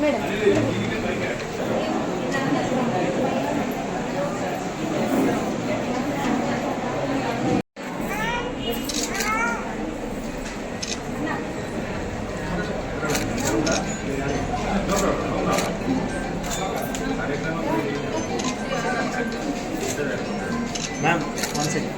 Ma'am, one second.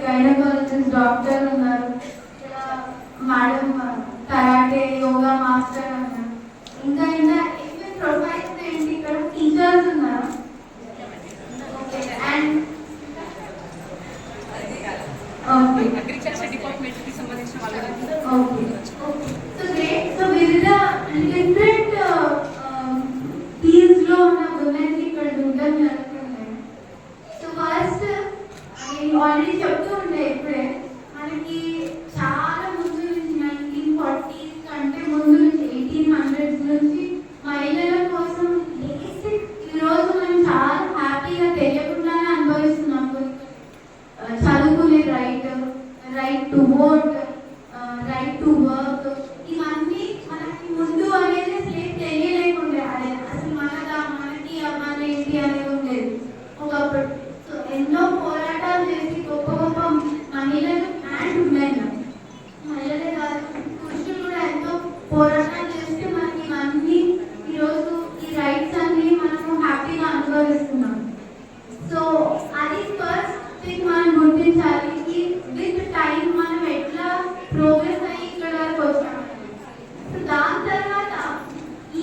Gynaecologist doctor ఉన్నారు, madam karate yoga master ఉన్నారు, ఇంకా ఇంకా ప్రొఫైల్స్ ఏంటి, ఇక్కడ టీచర్స్ ఉన్నారు. ఓకే అండ్ అగ్రికల్చర్ డిపార్ట్మెంట్ కి సంబంధించిన వాళ్ళు. Okay so great. సో వివిధ డిఫరెంట్ ఫీల్డ్స్ లో ఉన్న ఉమెన్ ఇక్కడ చూడడం జరుగుతుంది. సో ఫస్ట్ నేను ఆల్రెడీ చెప్తూ ఉండే ఇప్పుడే, మనకి చాలా ముందు నుంచి 1940s కంటే ముందు నుంచి 1800s నుంచి మహిళల కోసం బేసిక్ ఈరోజు మనం చాలా హ్యాపీగా తెలియకుండానే అనుభవిస్తున్నాం. చదువుకునే right to vote, right to work, ఇవన్నీ మనకి ముందు అనేది అసలు తెలియలేకుండే. అదే అసలు మనకి మన ఏంటి అనేది ఉండేది ఒకప్పుడు. సో ఎన్నో పోరాటాలు చేసి గొప్ప గొప్ప మహిళలు అండ్ ఉమెన్, మహిళలే కాదు పురుషులు కూడా ఎంతో పోరాటాలు చేస్తే మనకి ఇవన్నీ ఈరోజు ఈ రైట్స్ అన్ని మనము హ్యాపీగా అనుభవిస్తున్నాం. సో అది ఫస్ట్ థింగ్ మనం గుర్తించాలి. విత్ టైం మనం ఎట్లా ప్రోగ్రెస్ అయ్యి ఇక్కడ వరకు వచ్చాము. సో దాని తర్వాత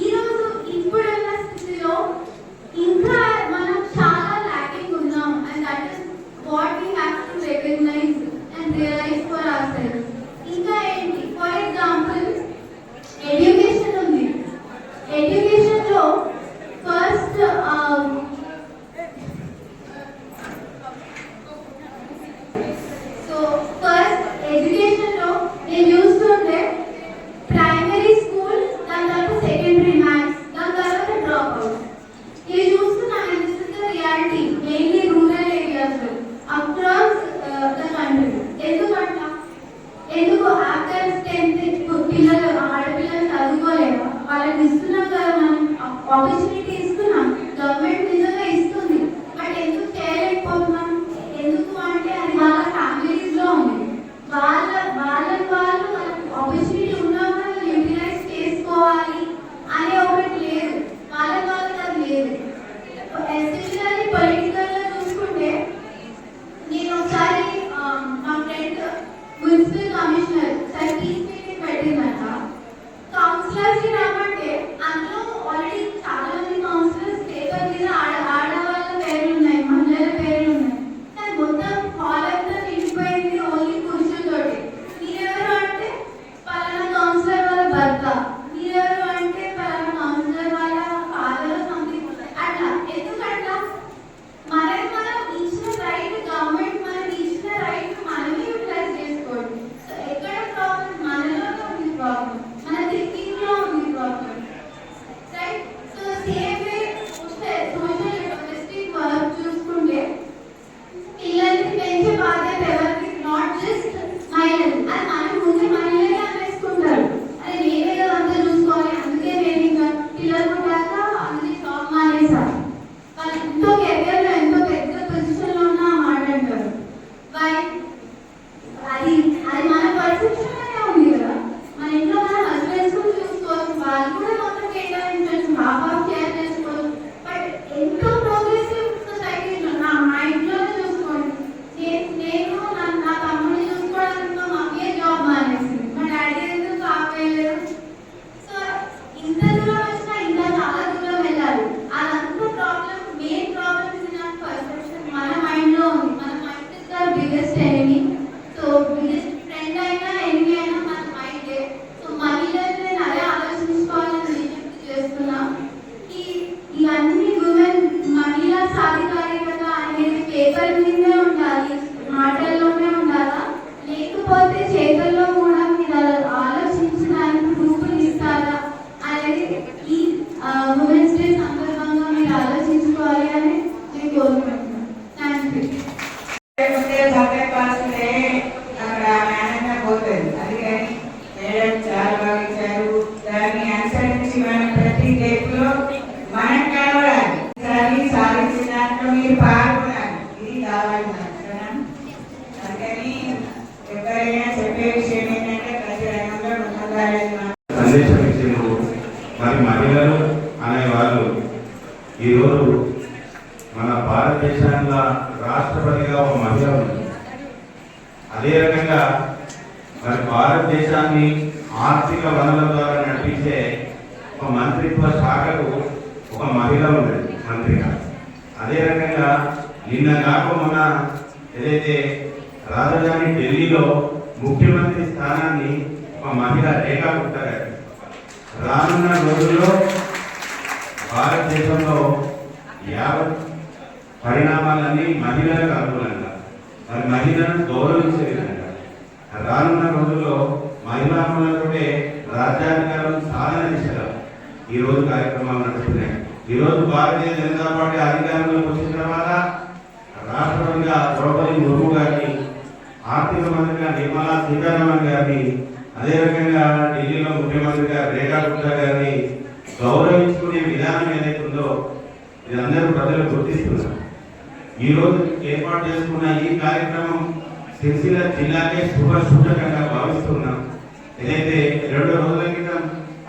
ఈరోజు ఇప్పుడున్న స్థితిలో ఇంకా మనం చాలా ల్యాకింగ్ ఉన్నాం. And that is what we have to recognise and realise for our self. ఇంకా ఏంటి, ఫర్ ఎగ్జాంపుల్ ఎడ్యుకేషన్ ఉంది. ఎడ్యుకేషన్లో ఫస్ట్ ఎడ్యుకేషన్లో నేను చూస్తుంటే ప్రైమరీ స్కూల్, దాని తర్వాత సెకండరీ మ్యాథ్స్, దాని తర్వాత డ్రాప్ అవుట్. ఇది చూస్తున్నాను. This is the reality mainly rural ఏరియాస్లో అక్రాస్ ద కంట్రీ. ఎందుకు ఆఫ్టర్ 10th పిల్లలు ఆడపిల్లలు చదువుకోలేదా? వాళ్ళకి ఇస్తున్నాం కదా, మనం ఆపర్చునిటీ ఇస్తున్నాం, గవర్నమెంట్ నిజంగా ఇస్తుంది. బట్ ఎందుకు చేయలేకపోతున్నాం? ఎందుకు అంటే అది వాళ్ళ ఫ్యామిలీస్లో ఉంది. వాళ్ళకి ఆపర్చునిటీ ఉన్నా కూడా యూటిలైజ్ చేసుకోవాలి అనే ఒకటి లేదు, వాళ్ళకి అది లేదు. ఎస్పెషల్లీ పొలిటికల్గా చూసుకుంటే, నేను ఒకసారి మా friend municipal commissioner sir peace meeting పెట్టిందంట. కౌన్సిలర్స్ని రమ్మంటే అందులో ఆల్రెడీ చాలా మంది కౌన్సిలర్స్ మన ప్రతి డేట్లో మనం కలవాలి, సాధించిన దాంట్లో మీరు పాల్గొనాలి. ఇది కావాలి మనకు కదా. అందుకని ఎవరైనా చెప్పే విషయం ఏంటంటే ప్రతి రంగంలో ముందుగాలని సందేశం ఇచ్చిండ్రు. మరి మహిళలు అనేవాళ్ళు ఈరోజు మన భారతదేశంలో రాష్ట్రపతిగా ఒక మహిళ ఉంది. అదే రకంగా మరి భారతదేశాన్ని ఆర్థిక వనరుల ద్వారా నడిపించే ఒక మంత్రిత్వ శాఖకు ఒక మహిళ ఉండేది మంత్రిగా. అదే రకంగా నిన్న కాక మొన్న ఏదైతే రాజధాని ఢిల్లీలో ముఖ్యమంత్రి స్థానాన్ని ఒక మహిళ రేఖా గుప్తా గారు. రానున్న రోజుల్లో భారతదేశంలో యావత్ పరిణామాలన్నీ మహిళలకు అనుకూలంగా, మరి మహిళలను గౌరవించే విధంగా రానున్న రోజుల్లో మహిళా అమలుతోటే రాజ్యాంగం సాధన దిశగా ఈరోజు కార్యక్రమాలు నడుస్తున్నాయి. ఈరోజు భారతీయ జనతా పార్టీ అధికారంలోకి వచ్చిన తర్వాత రాష్ట్రపతిగా ద్రౌపది ముర్ము గారిని, ఆర్థిక మంత్రిగా నిర్మలా సీతారామన్ గారిని, అదే రకంగా ఢిల్లీలో ముఖ్యమంత్రిగా రేఖా గుప్తా గారిని గౌరవించుకునే విధానం ఏదైతే ఉందో ఇది అందరూ ప్రజలు గుర్తిస్తున్నారు. ఈ రోజు ఏర్పాటు చేసుకున్న ఈ కార్యక్రమం సిరిసిల్ల జిల్లాకే శుభసూచకంగా భావిస్తున్నాం. ఏదైతే 2 రోజుల క్రితం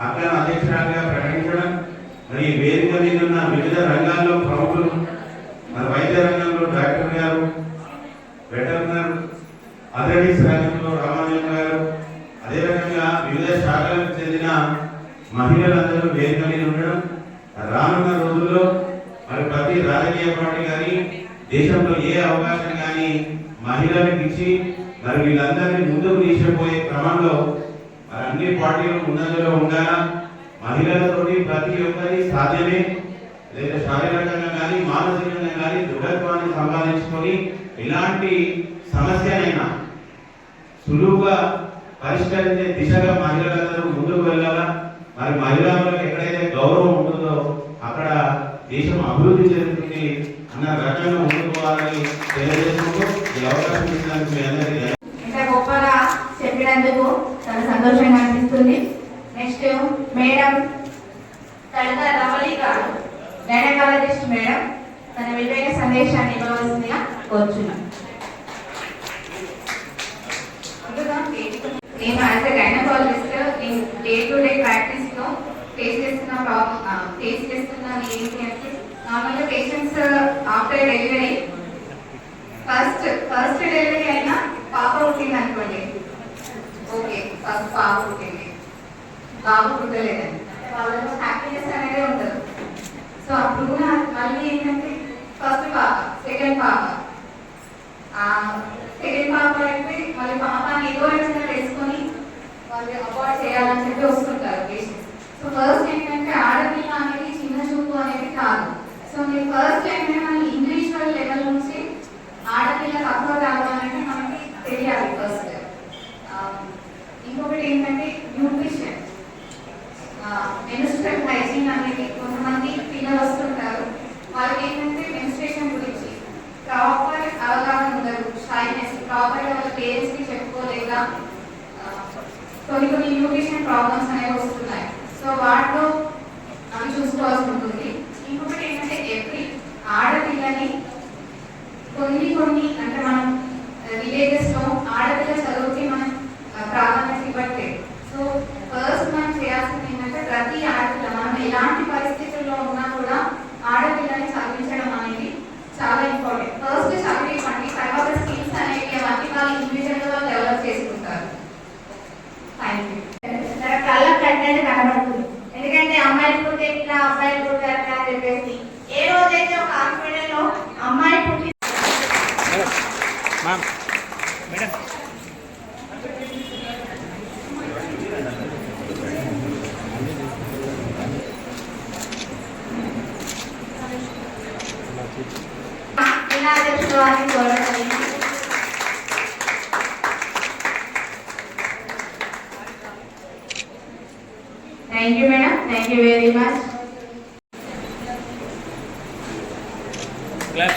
అక్కడ అధ్యక్షురాలుగా ప్రకటించడం, మరి వేదిక మీద ఉన్న వివిధ రంగాల్లో ప్రముఖులు, మరి వైద్య రంగంలో డాక్టర్ గారు, వెటర్నర్ అథరిటీస్ రంగంలో రామానుజన్ గారు, అదే రకంగా వివిధ శాఖలకు చెందిన మహిళలందరూ వేదిక మీద ఉండడం, రానున్న రోజుల్లో మరి ప్రతి రాజకీయ పార్టీ కానీ దేశంలో ఏ అవకాశం కానీ మహిళలకు ఇచ్చి మరి వీళ్ళందరినీ ముందుకు తీసుకుపోయే క్రమంలో మరి అన్ని పార్టీలు ముందంజలో ఉండాలా. మహిళలతోటి ప్రతి ఒక్కరి సాధ్యమే, లేదా శారీరకంగా కానీ మానసికంగా కానీ దృఢత్వాన్ని సంపాదించుకొని ఇలాంటి సమస్యనైనా సులువుగా పరిష్కరించే దిశగా మహిళలందరూ ముందుకు వెళ్ళాలా. మరి మహిళలకు ఎక్కడైతే గౌరవం ఉంటుందో అక్కడ దేశం అభివృద్ధి చెందుతుంది అన్న రకంగా ముందుకోవాలని తెలియజేసుకుంటూ ఈ అవకాశం ఇచ్చినందుకు మీ అందరికీ ఇంత గొప్పగా చెప్పినందుకు చాలా సంతోషంగా అనిపిస్తుంది. నెక్స్ట్ మేడం కళిత రమణి గారు, గైనకాలజిస్ట్ మేడం, తన విలువైన సందేశాన్ని ఇవ్వవలసిందిగా కోరుచున్నాం. నేను as a gynaecologist day to day practice లో ఫేస్ చేస్తున్న ఏంటి అంటే నార్మల్గా patients after delivery first delivery అయినా పాప పుట్టింది అనుకోండి, ఓకే ఫస్ట్ పాప పుట్టింది, బాబు పుట్టలేదని వాళ్ళలో హ్యాపీనెస్ అనేది ఉంటుంది. సో అప్పుడు కూడా మళ్ళీ ఏంటంటే ఫస్ట్ పాప, సెకండ్ పాప అయితే మళ్ళీ పాపని ఏదో రకంగా వేసుకొని వాళ్ళు అవాయిడ్ చేయాలని చెప్పి వస్తుంటారు పేషెంట్స్. సో ఫస్ట్ ఏంటంటే ఆడపిల్ల అనేది చిన్న చూపు అనేది కాదు. సో మీరు ఫస్ట్ ఏంటంటే మనకి ఇంగ్లీష్ లెవెల్ నుంచి ఆడపిల్ల తక్కువ కావాలంటే మనకి తెలియాలి ఫస్ట్. ఇంకొకటి ఏంటంటే న్యూట్రిషన్, మెన్స్ట్రువల్ హైజీన్ అనేది కొంతమంది పిల్లలు వస్తుంటారు, వాళ్ళకి ఏంటంటే మెన్స్ట్రుయేషన్ గురించి ప్రాపర్ అవగాహన ఉండదు, షైనెస్, ప్రాపర్ వాళ్ళ పేరెంట్స్ కి చెప్పుకోలేక కొన్ని న్యూట్రిషన్ ప్రాబ్లమ్స్ అనేవి వస్తున్నాయి. సో వాటిలో అవి చూసుకోవాల్సి ఉంటుంది. ఇంకొకటి ఏంటంటే ఎవ్రీ ఆడపిల్లని కొన్ని అంటే మనం విలేజెస్ లో ఆడపిల్ల చదువుకి మనం ప్రాధాన్యత ఇవ్వట్లేదు. సో ఫస్ట్ మనం చేయాల్సింది ఏంటంటే ప్రతి ఆడపిల్ల మనం ఎలాంటి పరిస్థితుల్లో ఉన్నా కూడా ఆడపిల్లని చదివించడం అనేది చాలా ఇంపార్టెంట్. ఫస్ట్ చదివివ్వండి, తర్వాత స్కిల్స్ అనేవి అవన్నీ వాళ్ళు ఇండివిజువల్ గా డెవలప్ చేసుకుంటారు. Thank you. కళ్ళ కంటెంట్ కనబడుతుంది, ఎందుకంటే అమ్మాయిలు పుట్టే ఇట్లా, అబ్బాయిలు పుట్టారు అని చెప్పేసి ఏ రోజైతే ఒక హాస్పిటల్ లో అమ్మాయి పుట్టి Thank you, madam. Thank you very much. Clap.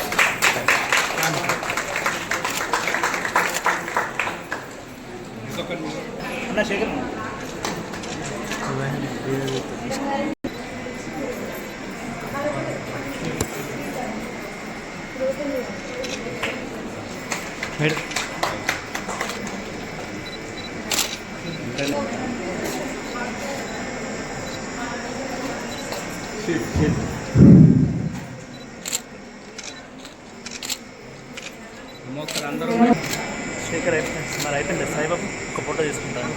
Anna, shake it. Speaker అయిపోయింది మరి అయిపోయింది సాయిబాబు ఒక ఫోటో తీసుకుంటాను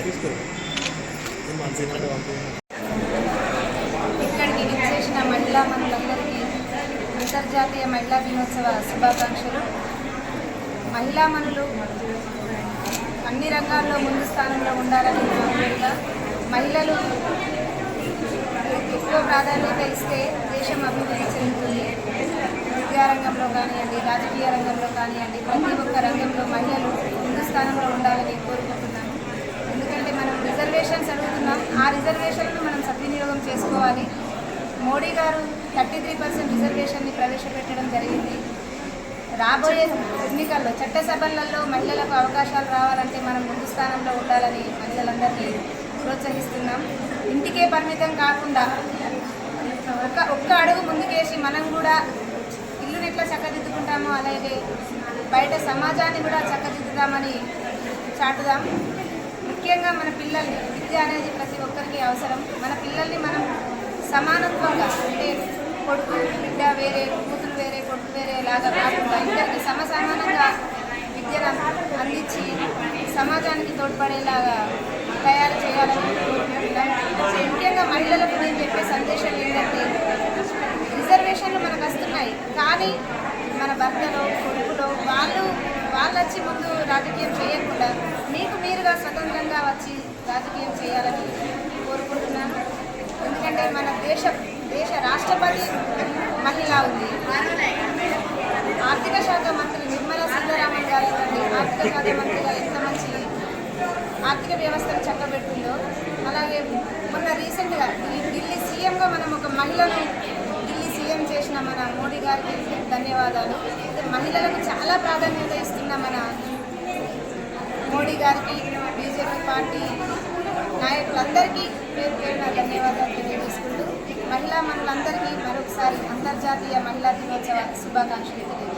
ఇక్కడికి విచ్చేసిన మహిళా మనులందరికీ అంతర్జాతీయ మహిళా దినోత్సవ శుభాకాంక్షలు. మహిళా మనులు అన్ని రంగాల్లో ముందు స్థానంలో ఉండాలని కోరుకుంటా. మహిళలు ఎక్కువ ప్రాధాన్యత ఇస్తే దేశం అభివృద్ధి చెందుతుంది. విద్యారంగంలో కానివ్వండి, రాజకీయ రంగంలో కానివ్వండి, ప్రతి ఒక్క రంగంలో మహిళలు ముందు స్థానంలో ఉండాలని కోరుకుంటున్నాను. ఎందుకంటే మనం రిజర్వేషన్స్ అడుగుతున్నాం, ఆ రిజర్వేషన్ను మనం సద్వినియోగం చేసుకోవాలి. మోడీ గారు 33% రిజర్వేషన్ని ప్రవేశపెట్టడం జరిగింది. రాబోయే ఎన్నికల్లో చట్టసభలలో మహిళలకు అవకాశాలు రావాలంటే మనం ముందు స్థానంలో ఉండాలని మహిళలందరినీ ప్రోత్సహిస్తున్నాం. ఇంటికే పరిమితం కాకుండా ఒక్క అడుగు ముందుకేసి మనం కూడా ఇల్లుని ఎట్లా చక్కదిద్దుకుంటామో అలాగే బయట సమాజాన్ని కూడా చక్కదిద్దుతామని చాటుదాం. ముఖ్యంగా మన పిల్లల్ని, విద్య అనేది ప్రతి ఒక్కరికి అవసరం. మన పిల్లల్ని మనం సమానత్వంగా, అంటే కొడుకు బిడ్డ వేరే, కూతురు వేరే, కొడుకు వేరే లాగా కాకుండా ఇద్దరికి సమసమానంగా విద్యను అందించి సమాజానికి తోడ్పడేలాగా తయారు చేయాలని కోరుకుంటున్నాం. ముఖ్యంగా మహిళలకు నేను చెప్పే సందేశం ఏంటంటే, రిజర్వేషన్లు మనకు వస్తున్నాయి, కానీ మన భర్తలో, కొడుకులో వాళ్ళు వచ్చి ముందు రాజకీయం చేయకుండా మీకు మీరుగా స్వతంత్రంగా వచ్చి రాజకీయం చేయాలని కోరుకుంటున్నాను. ఎందుకంటే మన దేశ రాష్ట్రపతి మహిళ ఉంది. ఆర్థిక శాఖ మంత్రి నిర్మలా సీతారామన్ గారు ఆర్థిక శాఖ మంత్రిగా ఎంత మంచి ఆర్థిక వ్యవస్థను చక్కబెట్టిందో, అలాగే మొన్న రీసెంట్గా ఢిల్లీ సీఎంగా మనం ఒక మహిళను ఢిల్లీ సీఎం చేసిన మన మోడీ గారికి ధన్యవాదాలు. మహిళలకు చాలా ప్రాధాన్యత ఇస్తున్న మన మోడీ గారికి, బీజేపీ పార్టీ నాయకులందరికీ పేరు పేరున ధన్యవాదాలు తెలియజేసుకుంటూ మహిళా మనులందరికీ మరొకసారి అంతర్జాతీయ మహిళా దినోత్సవ శుభాకాంక్షలు తెలియజేస్తున్నాను.